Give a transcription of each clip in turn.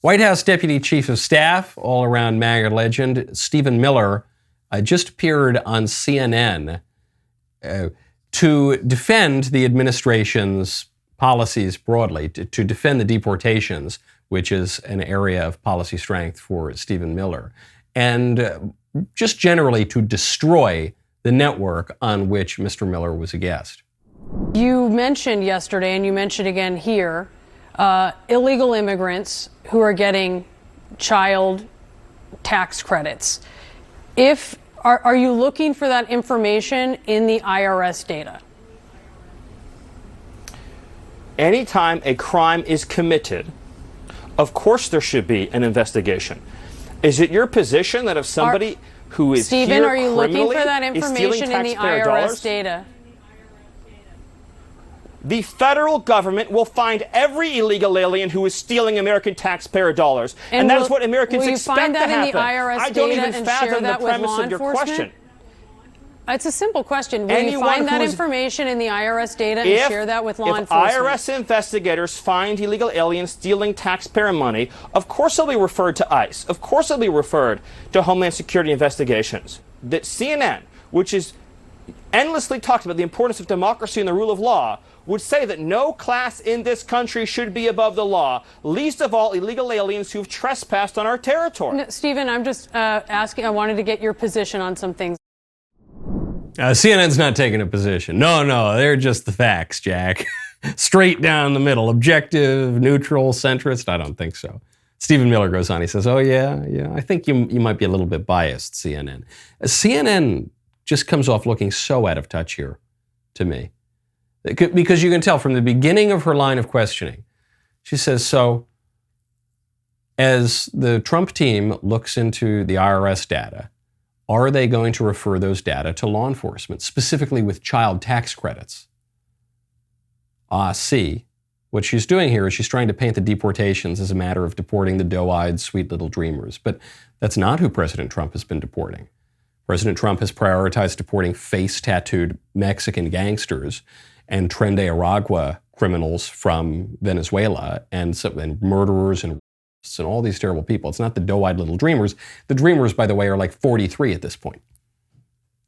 White House Deputy Chief of Staff, all-around MAGA legend, Stephen Miller, just appeared on CNN to defend the administration's policies broadly, to defend the deportations, which is an area of policy strength for Stephen Miller, and just generally to destroy the network on which Mr. Miller was a guest. You mentioned yesterday, and you mentioned again here, illegal immigrants who are getting child tax credits. Are you looking for that information in the IRS data? Anytime a crime is committed, of course there should be an investigation. Is it your position that if somebody who is Stephen, here are you looking for that criminally is stealing information in the taxpayer IRS dollars? data? The federal government will find every illegal alien who is stealing American taxpayer dollars. And that is what Americans expect to happen. I don't even fathom the premise of your question. It's a simple question. Will you find that information in the IRS data and share that with law enforcement? If IRS investigators find illegal aliens stealing taxpayer money, of course they'll be referred to ICE. Of course they'll be referred to Homeland Security investigations. That CNN, which is endlessly talks about the importance of democracy and the rule of law, would say that no class in this country should be above the law, least of all illegal aliens who've trespassed on our territory. No, Stephen, I'm just asking, I wanted to get your position on some things. CNN's not taking a position. No, they're just the facts, Jack. Straight down the middle, objective, neutral, centrist. I don't think so. Stephen Miller goes on, he says, oh yeah, I think you might be a little bit biased, CNN. CNN just comes off looking so out of touch here to me. Because you can tell from the beginning of her line of questioning, she says, so as the Trump team looks into the IRS data, are they going to refer those data to law enforcement, specifically with child tax credits? See, what she's doing here is she's trying to paint the deportations as a matter of deporting the doe-eyed, sweet little dreamers. But that's not who President Trump has been deporting. President Trump has prioritized deporting face-tattooed Mexican gangsters and Tren de Aragua criminals from Venezuela and murderers and all these terrible people. It's not the doe-eyed little dreamers. The dreamers, by the way, are like 43 at this point.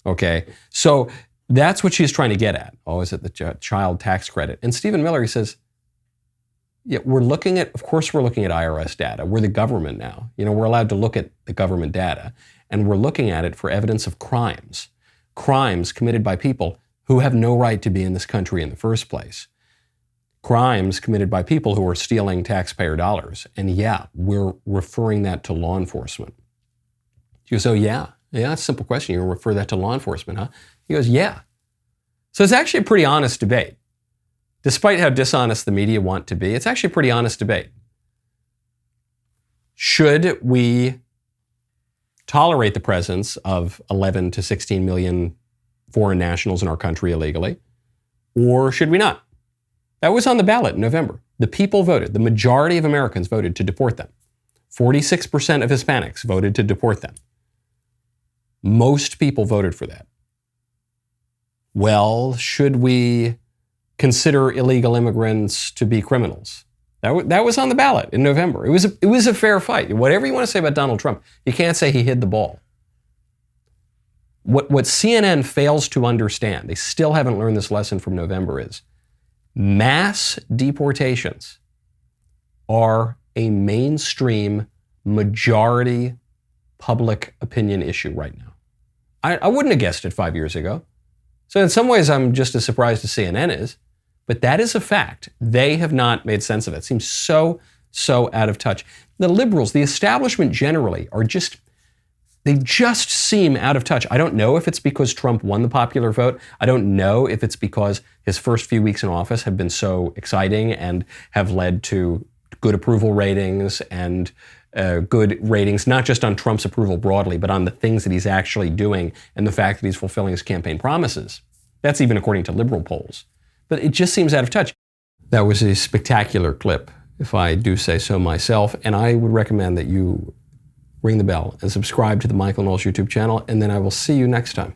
Okay? So that's what she's trying to get at. Oh, is it the child tax credit? And Stephen Miller, he says, yeah, of course we're looking at IRS data. We're the government now. We're allowed to look at the government data. And we're looking at it for evidence of crimes committed by people who have no right to be in this country in the first place. Crimes committed by people who are stealing taxpayer dollars. And yeah, we're referring that to law enforcement. She goes, oh yeah, that's a simple question. You refer that to law enforcement, huh? He goes, yeah. So it's actually a pretty honest debate. Despite how dishonest the media want to be, it's actually a pretty honest debate. Should we tolerate the presence of 11 to 16 million foreign nationals in our country illegally, or should we not? That was on the ballot in November. The people voted. The majority of Americans voted to deport them. 46% of Hispanics voted to deport them. Most people voted for that. Well, should we consider illegal immigrants to be criminals? That was on the ballot in November. It was a fair fight. Whatever you want to say about Donald Trump, you can't say he hid the ball. What CNN fails to understand, they still haven't learned this lesson from November, is mass deportations are a mainstream majority public opinion issue right now. I wouldn't have guessed it 5 years ago. So in some ways, I'm just as surprised as CNN is. But that is a fact. They have not made sense of it. It seems so out of touch. The liberals, the establishment generally, they just seem out of touch. I don't know if it's because Trump won the popular vote. I don't know if it's because his first few weeks in office have been so exciting and have led to good approval ratings and good ratings, not just on Trump's approval broadly, but on the things that he's actually doing and the fact that he's fulfilling his campaign promises. That's even according to liberal polls. But it just seems out of touch. That was a spectacular clip, if I do say so myself, and I would recommend that you ring the bell and subscribe to the Michael Knowles YouTube channel, and then I will see you next time.